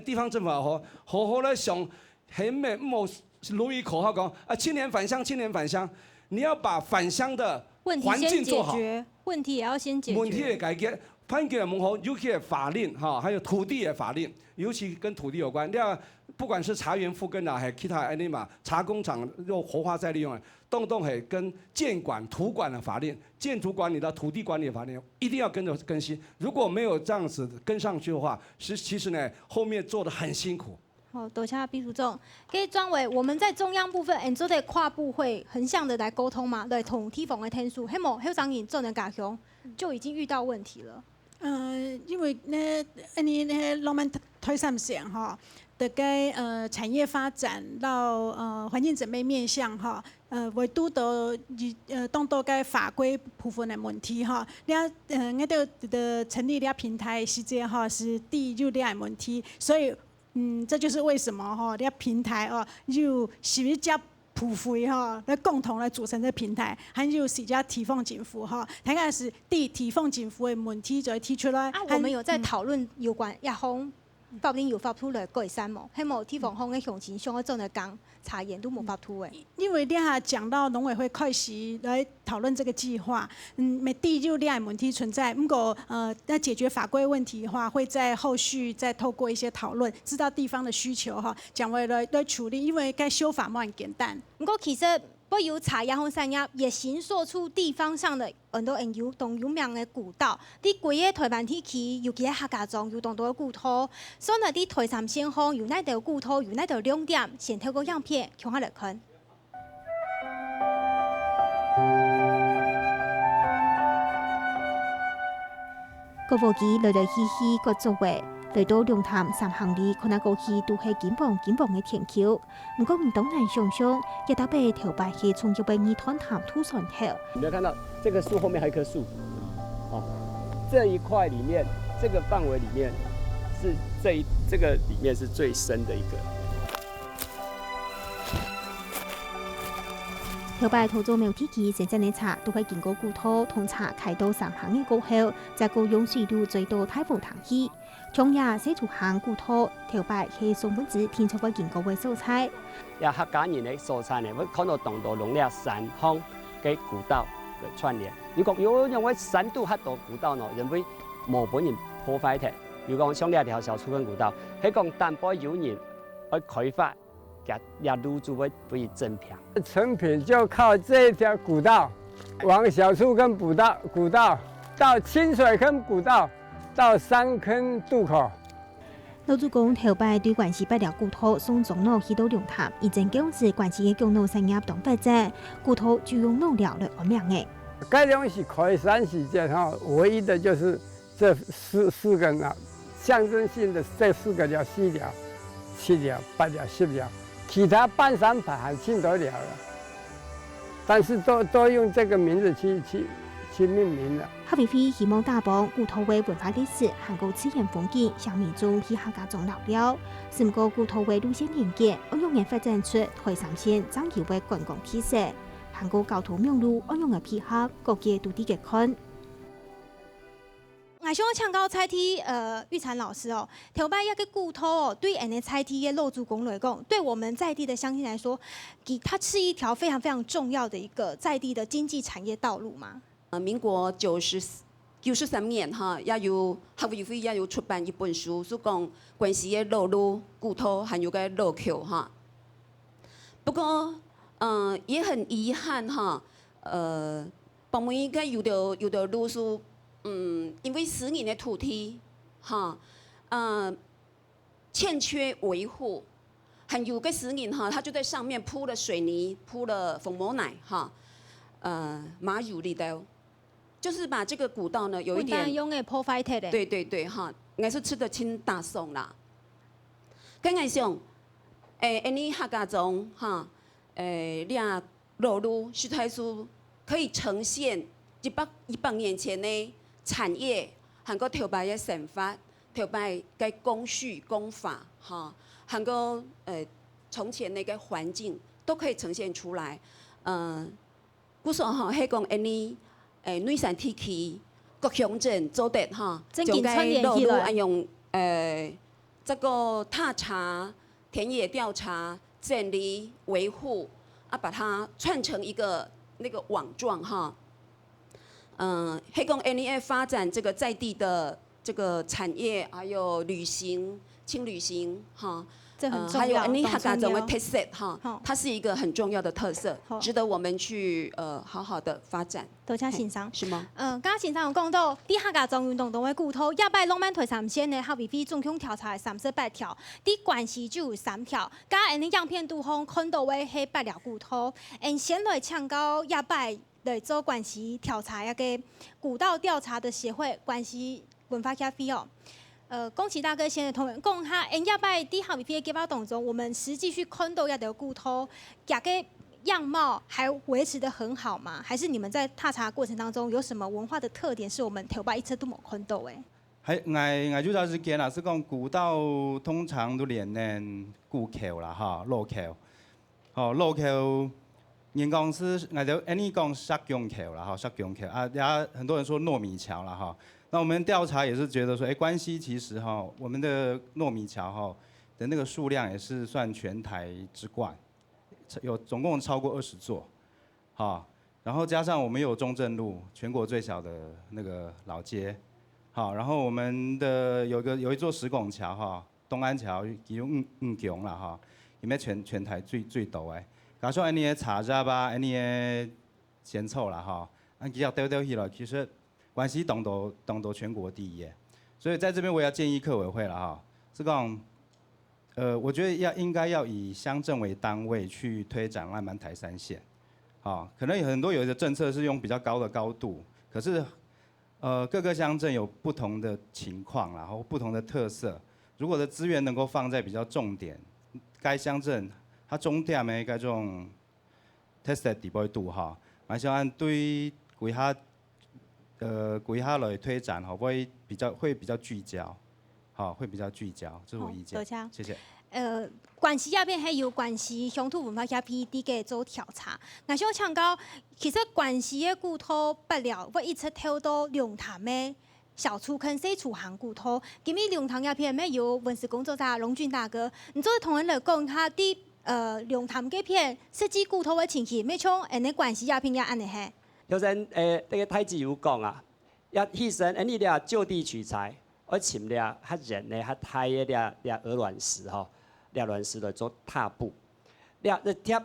地方政府也好，好来想，还没某如意口号讲青年返乡，青年返乡，你要把返乡的环境做好，问题也要先解决，问题也解决。环境的问题，尤其的法令哈，还有土地的法令，尤其跟土地有关。不管是茶园复耕啊，还有其他安尼嘛，茶工厂又活化再利用啊，动动还跟建管、土管的法令、建筑管理的土地管理的法令，一定要跟着更新。如果没有这样子跟上去的话，其实呢，后面做的很辛苦。好，多谢秘书长。给庄委，我们在中央部分，做的跨部会横向的来沟通嘛，来同地方的天数，黑某黑长影做的加强，就已经遇到问题了。因为那浪漫推上线哈。的该产业发展到环境准备面向哈，为拄到当到该法规部分的问题哈，我的成立了平台时间哈是第6个问题，所以这就是为什么哈，平台哦就是一家普惠哈，来共同来组成这平台，还有是家提供政府哈，大概是提供政府的问题就会提出来。我们有在讨论有关亚红。法令有发出来改善无？迄无地方方的向前上个做的讲查验都无发出诶。因为你下讲到农委会开始来讨论这个计划，第6个问题存在，不过要解决法规问题的话，会在后续再透过一些讨论，知道地方的需求哈，将会来处理，因为该修法蛮简单。不过其实。不由茶叶和产业也形塑出地方上的很多很有名的古道。伫规个台湾地区，尤其喺客家庄有当多古土，所以伫台三线方有那条古土，有那条亮点，先透过样片看下来看。国务机来来去去各作为。来到龙潭3行里，看那过去都是金棒的天桥。不过，当然想象，一大把头白是从这边团潭土上头。你没有看到这个树后面还有一棵树，哦，这一块里面，这个范围里面是这个里面是最深的一个。头摆土做苗体基真正的茶，都会经过古土通茶开到3行的过后，再过用水路最多太湖塘去。从亚西土行古土头摆是松本子天初会经过的素材。也客家人的素材呢，会看到当多农业山峰跟古道的串联。如果有因为山度较多古道呢，人会无本人破坏掉。如果像2条小出根古道，係講淡薄有人去開發。也入住会增平。成品就靠这一条古道，往小树坑古道到清水坑古道，到3坑渡口。老主讲头摆对关系8条古土送中路去到龙潭，以前讲是关系嘅公路产业当发展，古土就用农料来完名嘅。该东西开山时间哈，唯一的就是这四个呢，象征性的这4个叫4条、7条、8条、10条。其他半山牌还进得了了，但是都用这个名字去命名了。合肥会希望大帮古土的文化历史、韩国自然风景，向民众去客家庄留了。不过古土的路线连接，按用的发展出台三线漳州的观光特色，韩国交通网路按用的配合，各界都伫个看。我想请教菜题玉婵老师哦，头摆一个古土哦，对安尼菜题的肉猪公来讲，对我们在地的乡亲来说，它是一条非常非常重要的一个在地的经济产业道路嘛。民国93年哈，也有学委会也有出版一本书，是讲关系的路路、古土还有个路桥哈。不过也很遗憾哈，帮我应该有的路是。因为私人的土地，欠缺维护，还有个私人哈，他就在上面铺了水泥，铺了粉末奶马乳里头，就是把这个古道呢有一点用的破坏的。对哈，我是吃得清大宋啦。跟我想，你客家庄俩路路实在是可以呈现100年前呢。产业韩国头摆的生发，头摆嘅工序工法，韩国从前那个环境都可以呈现出来。古时候迄讲安尼，内山地区各乡镇做得将个路路按用这个踏查、田野调查、整理、维护把它串成一个那个网状黑公 NEA 发展这个在地的这个产业，还有旅行、轻旅行，哈。这很重要。还有 NEA 客家种的懂 特色哈，它是一个很重要的特色，值得我们去好好的发展。多加欣赏。是吗？刚刚欣赏有讲到，伫客家种运动中的骨头，亚摆拢满推3线的，合委会总共调查38条，伫关系就有3条。甲因样片拄方看到的迄8条骨头，先来请到亚摆来做关系调查，一个古道调查的协会关系文化协会哦。宫崎大哥先的同仁讲哈，亚摆伫合委会的计划当中，我们实际去看到亚条骨头，亚个样貌还维持得很好吗？还是你们在踏查过程当中有什么文化的特点是我们头摆一直都没看到的？我主要是见啦，是讲古道通常都连练古口啦哈，路口，路口，人讲是我就讲石拱口啦哈，石拱口啊，也很多人说糯米桥啦哈。那我们调查也是觉得说，关西其实哈，我们的糯米桥哈的那个数量也是算全台之冠，有总共超过20座，好，然后加上我们有中正路，全国最小的那个老街，好，然后我们的有一座石拱桥哈，东安桥其中强啦哈，里面全台最大的，加上安尼的茶渣吧，安尼的咸臭啦哈，其实丢起来其实。关系东都全国第一，所以在这边我也要建议客委会了哈，是讲，我觉得应该要以乡镇为单位去推展浪漫台3线，可能有很多有的政策是用比较高的高度，可是，各个乡镇有不同的情况然后不同的特色，如果的资源能够放在比较重点，该乡镇它重点的该种 test 的底部度哈，我想按对规下来推展会比较聚焦，会比较聚焦，这是我意见。谢谢。关系那边还有关系乡土文化协会伫个做调查，我想请教，其实关系的骨头不了，我一直跳到龙潭的小厝坑西厝行骨头，今日龙潭那边没有文史工作者龙俊大哥，你做同仁来讲下伫龙潭这片设计骨头的情形，没像那关系那边也安尼嘿。有人那个太子有讲啊，要牺牲你俩就地取材，而请俩他人呢，他太俩鹅卵石吼，俩卵石来做踏步，俩贴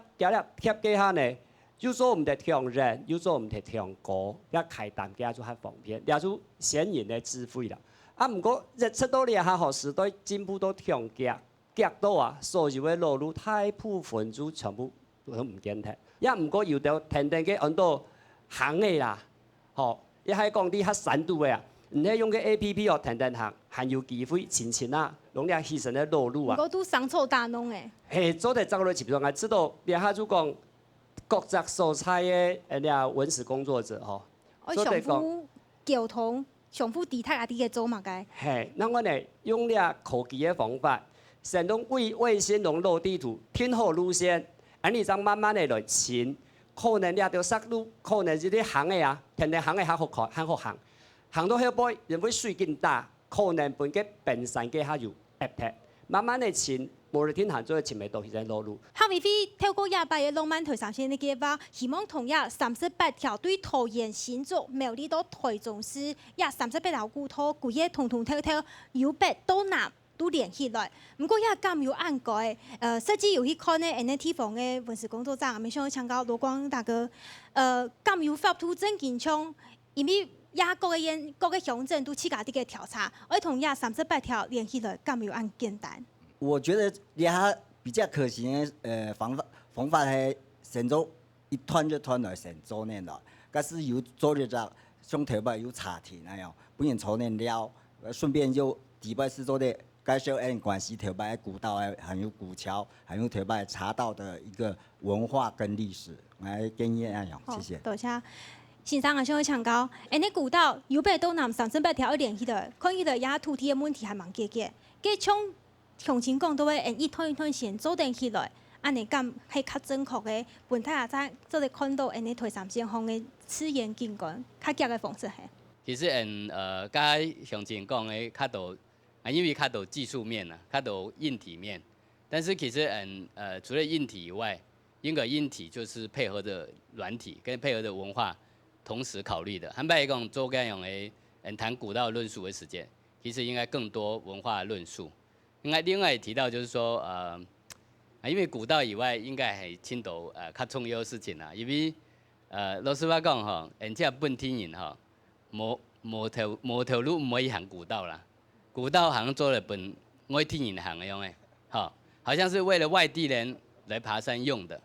给他呢，有时候我们的挑人，有时候我们的挑高，俩开单给他做较方便，俩就显眼的智慧啦。啊，不过日出到俩还好时代进步都挑夹到啊，所有的路路太部分就全部都唔见睇，也不过有条天天嘅很多。行的啦，也係講啲較深度的啊，唔係用個 APP 哦，天天行有機會親親啊，攏啲犧牲的路路啊。我都上錯大弄誒。係，做得走落去邊度？知道你下就講各籍所在的啲文史工作者吼。我上夫交通，上夫地太阿啲嘅做嘛該。係，那我哋用啲科技嘅方法，先用衛星龍路地圖，天後路線，安尼將慢慢的來親。可能掠到塞路，可能是啲行的啊，天天行的較好行，行到後背人會水更大，可能本個本身嘅較有壓迫，慢慢的前無日天行做前面到現在路路。合委會透過亞擺嘅浪漫台3線的計劃，希望同樣38條對桃園新竹、苗栗到台中市，也38條骨頭，規個通通透由北到南。都連起來，不過也咁有按改，設計有去看呢 NFT 房嘅文史工作者，沒想請教羅光大哥，咁有發圖真緊張，因為也各個鄉鎮都起家啲嘅調查，而同也38條連起來咁有按簡單。我覺得也比較可行嘅方法係先做一團就團來先做呢咯，但是有做咗就上頭擺有查題那樣，本人做呢了，順便就底擺是做的。介紹按關係頭擺古道還有古橋，還有頭擺茶道的一個文化跟歷史，我建議那樣，謝謝。多謝。先生啊，想請教，你古道由北到南38條一連起來，看起來也土地的問題還蠻結嘅。佢從向前講到嘅，一團線組定起來，安尼咁係較正確嘅。本體也在做嚟看到你台3線方嘅資源經過，較夾嘅方式係。其實甲向前講嘅較多。因為較多技術面啊，較多硬體面，但是其實除了硬體以外，一個硬體就是配合的軟體跟配合的文化同时考虑的。坦白讲，做这样的谈古道论述的时间，其实应该更多文化论述。应该另外也提到就是说，因为古道以外，应该系青岛较重要的事情啦。因为老实话讲吼，这本地人吼，无条路唔可以行古道啦。古道好像做了本外地人行的样的，好像是为了外地人来爬山用的。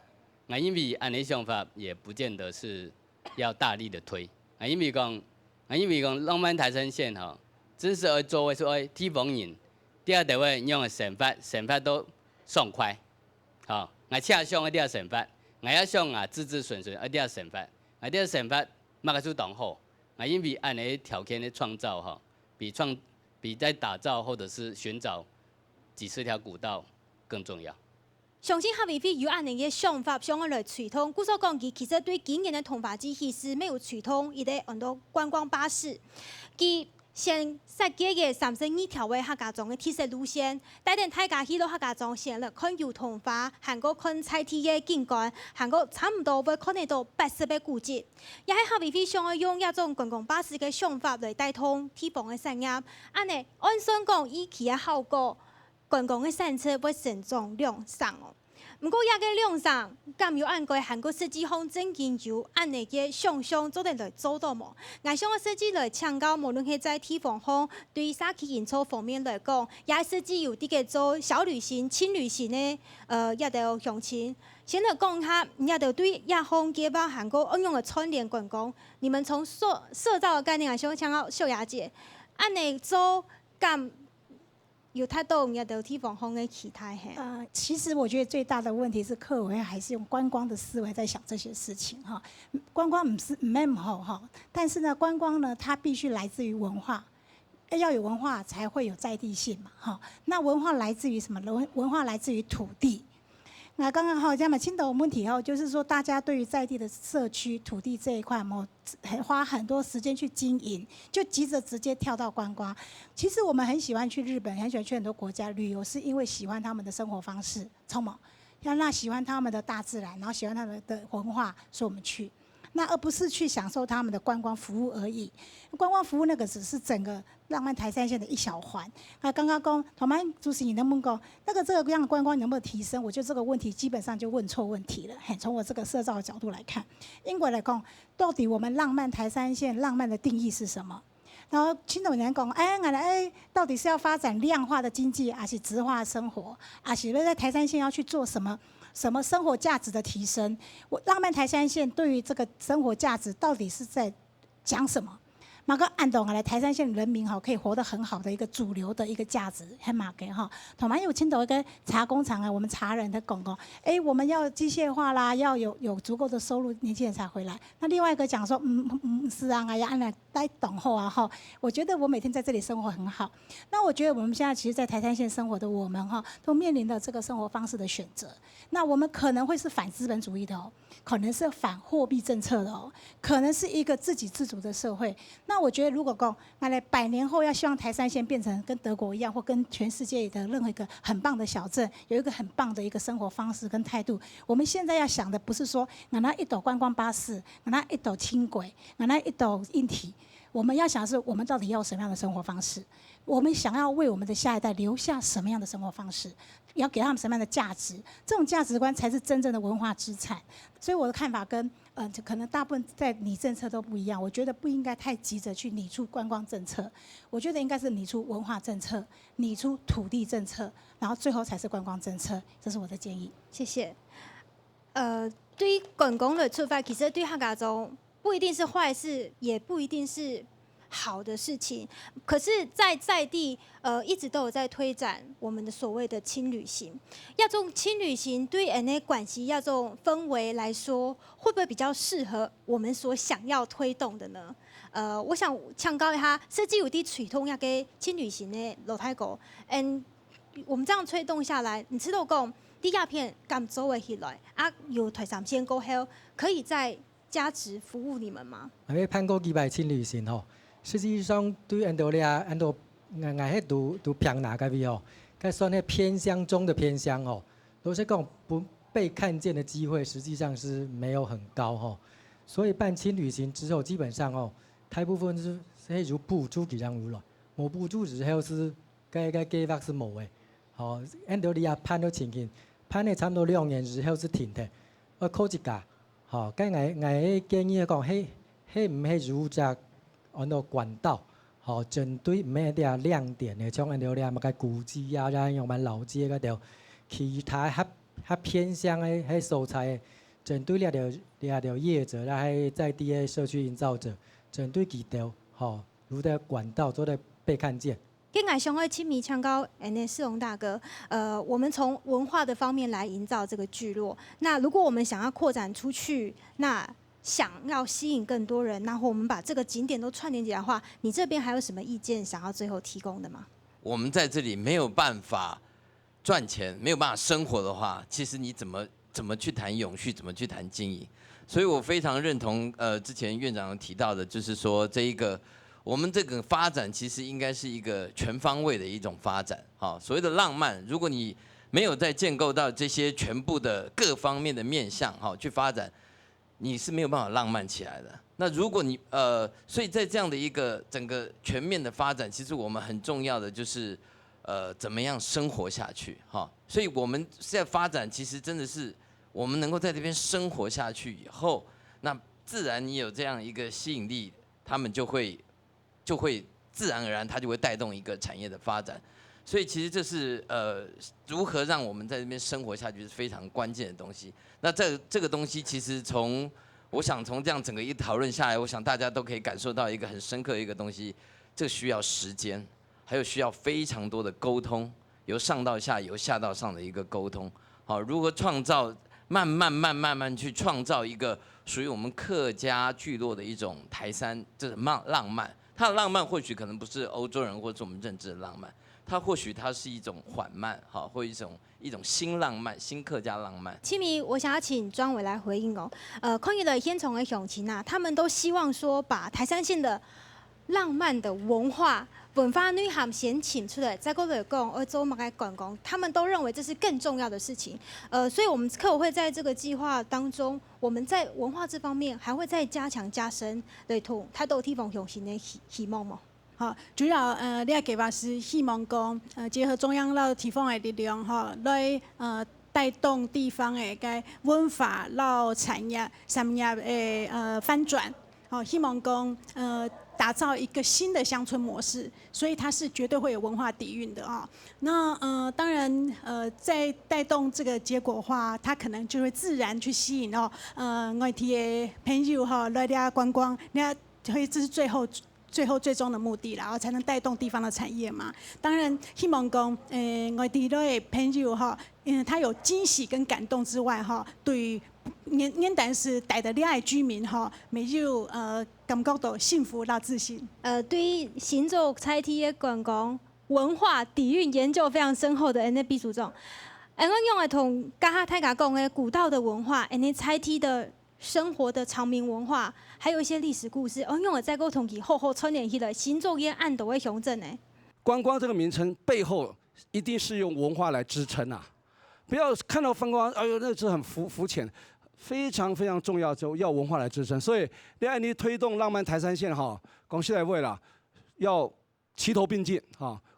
因为按的想法也不见得是要大力的推。因为讲浪漫台山线吼，真是要做的是地方人，第二位用的省法都爽快，车上一定要省法，要上自治顺一定要省法，一定要省法，马个出动好。因为按的条件的创造比在打造或者是寻找几十条古道更重要。相信合委会有安尼嘅想法，想要来推动。故所讲，其实对今年的通法机器是没有推动，伊咧很多观光巴士，佢先设计嘅32条嘅客家庄嘅特色路线，带领大家去到客家庄先来看油通法，韩国看菜地嘅景观，韩国差唔多会看得到80个古迹。也喺合委会想要用一种观光巴士嘅想法来带动地方嘅产业，安尼按算讲以其嘅效果。观光的产车会成长量上哦，不过也个量上，敢有按过韩国设计方针研究，按那个想象做得来做到无？我想设计来强调，无论是在地方方对社区营造方面来讲，也设计有啲个做小旅行、轻旅行的一条详情。先来讲下，也就对亚方结合韩国应用的串联观光，你们从塑造的概念来想强调秀雅姐，按那做敢。有太多人的地方方的期待其实我觉得最大的问题是客委会还是用观光的思维在想这些事情哈。观光唔是唔好哈，但是呢，观光呢它必须来自于文化，要有文化才会有在地性嘛哈。那文化来自于什么？文化来自于土地。那刚刚好讲嘛，青岛问题哦，就是说大家对于在地的社区土地这一块，花很多时间去经营，就急着直接跳到观光。其实我们很喜欢去日本，很喜欢去很多国家旅游，是因为喜欢他们的生活方式，从某要那喜欢他们的大自然，然后喜欢他们的文化，所以我们去。那而不是去享受他们的观光服务而已。观光服务那个只是整个浪漫台三线的一小环。那刚刚讲，同埋主持你能不能讲，那个这个样的观光能不能提升？我觉得这个问题基本上就问错问题了。从我这个社造的角度来看，英国来讲，到底我们浪漫台三线浪漫的定义是什么？然后青岛人讲，到底是要发展量化的经济，还是质化生活，还是在台三线要去做什么生活价值的提升？浪漫台三线对于这个生活价值到底是在讲什么？马个按懂来台三线人民可以活得很好的一个主流的一个价值，很马给哈。同埋有青岛一个茶工厂我们茶人的讲我们要机械化啦，要有足够的收入，年轻人才回来。那另外一个讲说，是啊，要按来待等候啊哈。我觉得我每天在这里生活很好。那我觉得我们现在其实，在台三线生活的我们都面临着这个生活方式的选择。那我们可能会是反资本主义的可能是反货币政策的可能是一个自给自足的社会。那我觉得，如果讲100年后要希望台三线变成跟德国一样，或跟全世界的任何一个很棒的小镇，有一个很棒的一个生活方式跟态度，我们现在要想的不是说那一斗观光巴士，那一斗轻轨，那一斗硬体，我们要想的是我们到底要什么样的生活方式，我们想要为我们的下一代留下什么样的生活方式，要给他们什么样的价值，这种价值观才是真正的文化资产。所以我的看法跟可能大部分在拟政策都不一样。我觉得不应该太急着去拟出观光政策，我觉得应该是拟出文化政策，拟出土地政策，然后最后才是观光政策。这是我的建议。谢谢。对于观光的出发，其实对客家庄不一定是坏事，也不一定是好的事情。可是在地一直都有在推展我们的所谓的轻旅行。要种轻旅行对那关系要种氛围来说，会不会比较适合我们所想要推动的呢？我想强调一下，设计有啲推动那个轻旅行的老太狗，我们这样推动下来，你知道讲第二片敢走会起来有台三线过后，可以再加值服务你们吗？要盼过几摆轻旅行实际上对安多俩安多迄都偏哪个位该算那偏乡中的偏乡都是讲不被看见的机会，实际上是没有很高所以办轻旅行之后，基本上大部分是有补助给人有了，无补助之后是计划是无的。印度尼亚判到情形，判了差不多2年之后是停的，考一架。我建议讲，迄唔系如只按照管道，针对唔系啲亮点的，像印度尼亚个古迹啊，然后蛮老街嗰条，其他较偏向的迄素材，针对了条业者，然后在地的社区营造者，针对几条，如的管道做的被看见。跟俺兄弟亲密唱高，世荣大哥，我们从文化的方面来营造这个聚落。那如果我们想要扩展出去，那想要吸引更多人，然后我们把这个景点都串联起来的话，你这边还有什么意见想要最后提供的吗？我们在这里没有办法赚钱，没有办法生活的话，其实你怎么去谈永续，怎么去谈经营？所以我非常认同之前院长提到的，就是说我们这个发展其实应该是一个全方位的一种发展。所谓的浪漫，如果你没有再建构到这些全部的各方面的面向去发展，你是没有办法浪漫起来的。那如果你所以在这样的一个整个全面的发展，其实我们很重要的就是怎么样生活下去。所以我们现在发展其实真的是我们能够在这边生活下去以后，那自然你有这样一个吸引力，他们就会自然而然，它就会带动一个产业的发展。所以其实这是如何让我们在这边生活下去是非常关键的东西。那这个东西其实我想从这样整个一讨论下来，我想大家都可以感受到一个很深刻的一个东西，这需要时间，还有需要非常多的沟通，由上到下，由下到上的一个沟通。如何创造慢慢去创造一个属于我们客家聚落的一种台山这种浪漫。它的浪漫或许可能不是欧洲人或者我们认知的浪漫，它或许它是一种缓慢，或一种新浪漫、新客家浪漫。七迷，我想要请庄伟来回应哦。看起来先从的乡亲啊，他们都希望说把台山县的浪漫的文化内涵先请出来，再过来讲做嘛个观光，他们都认为这是更重要的事情。所以我们客委会在这个计划当中，我们在文化这方面还会再加强加深对同态度地方用心的希望吗？主要你个计划是希望讲结合中央到地方的力量来带动地方的个文化到产业的翻转。希望讲打造一个新的乡村模式，所以它是绝对会有文化底蕴的那当然在带动这个结果化，它可能就会自然去吸引外地的朋友来这观光，所以这是最终的目的啦，才能带动地方的产业嘛。当然希望讲外地的朋友他有惊喜跟感动之外对年但是带的恋爱居民没有感觉到幸福到自信。对于行走菜地的观光文化底蕴研究非常深厚的那毕署长，我用来同大家讲的古道的文化，菜地的生活的长民文化，还有一些历史故事，用来再沟通起后串联起来，行走也按斗的乡镇呢。观光这个名称背后一定是用文化来支撑啊！不要看到观光，哎呦，那是很肤浅。非常非常重要，就要文化来支撑。所以，你推动浪漫台山县讲起来为了要齐头并进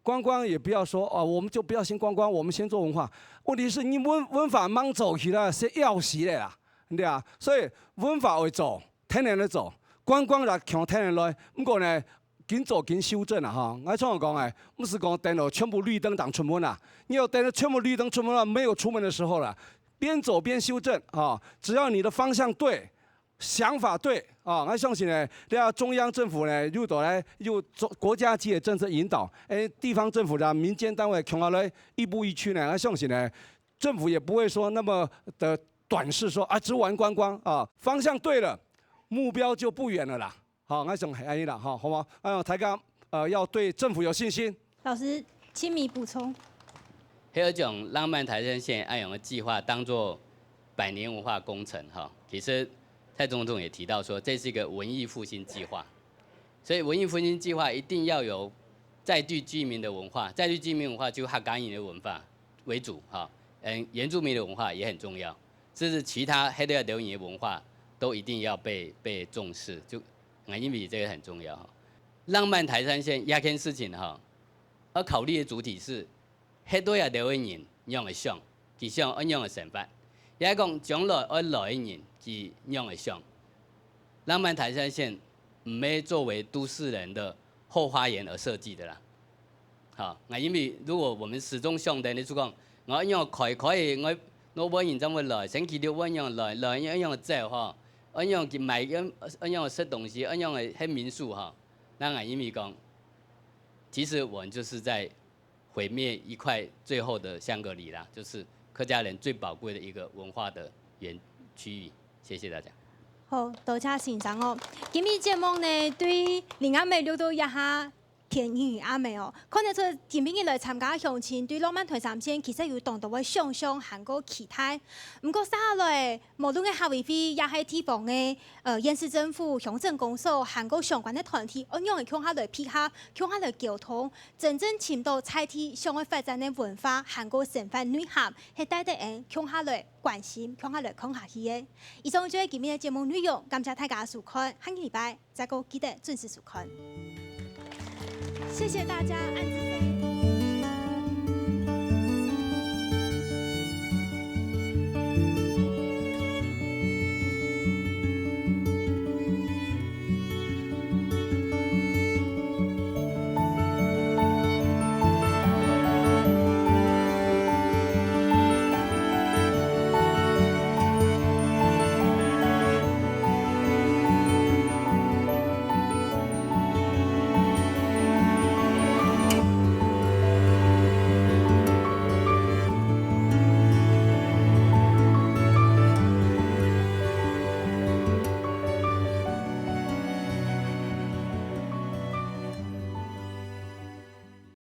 观光也不要说我们就不要先观光，我们先做文化。问题是你文化忙走起来是要死的啦，对啊。所以文化会走，天然的走，观光来强天然来。不过呢，紧走紧修正我常讲不是讲等到全部绿灯党出门啦，你要等到全部绿灯出门了，没有出门的时候了。边走边修正只要你的方向对，想法对我相信呢，中央政府呢又国家级的政策引导，地方政府的民间单位穷来一步一趋呢，我相信呢，政府也不会说那么的短视，说只玩观光方向对了，目标就不远了啦。我想系安尼啦，好吗？大家要对政府有信心。老师，亲密补充。迄种浪漫台山县安永的计划当作100年文化工程其实蔡总统也提到说，这是一个文艺复兴计划，所以文艺复兴计划一定要有在地居民的文化，在地居民文化就客家人的文化为主原住民的文化也很重要，甚至其他黑的流行的文化都一定要被重视。就我认为这个很重要哈。浪漫台山线亚件事情哈，要考虑的主体是，迄多也留的人样的想，其想按样的想法，也讲将来要来的人其样的想。浪漫台山线唔係作為都市人的後花園而設計的啦。好，因為如果我們始終想定你講，我一樣可以我揾人怎麼來，星期六揾樣來一樣走哈，一樣去買一樣食東西，一樣去民宿哈。那因為講，其實我們就是在毀滅一塊最後的香格里拉，就是客家人最寶貴的一個文化的區域。謝謝大家。好，多謝先生哦。今日節目呢，對林阿妹聊到一下田園阿妹哦，看得出今日來參加鄉親對浪漫台山線其實有當到嘅想象含個期待。唔過下來，無論係校委會，也係地方嘅縣市政府、鄉鎮公所，含個相關嘅團體，按樣嘅向下來配合，向下來溝通，真正潛到菜地上嘅發展嘅文化，含個成分內涵，係帶得人向下來關心，向下來看下去嘅。以上就係今日嘅節目內容，感謝大家收看，下個禮拜再個記得準時收看。謝謝大家，安子。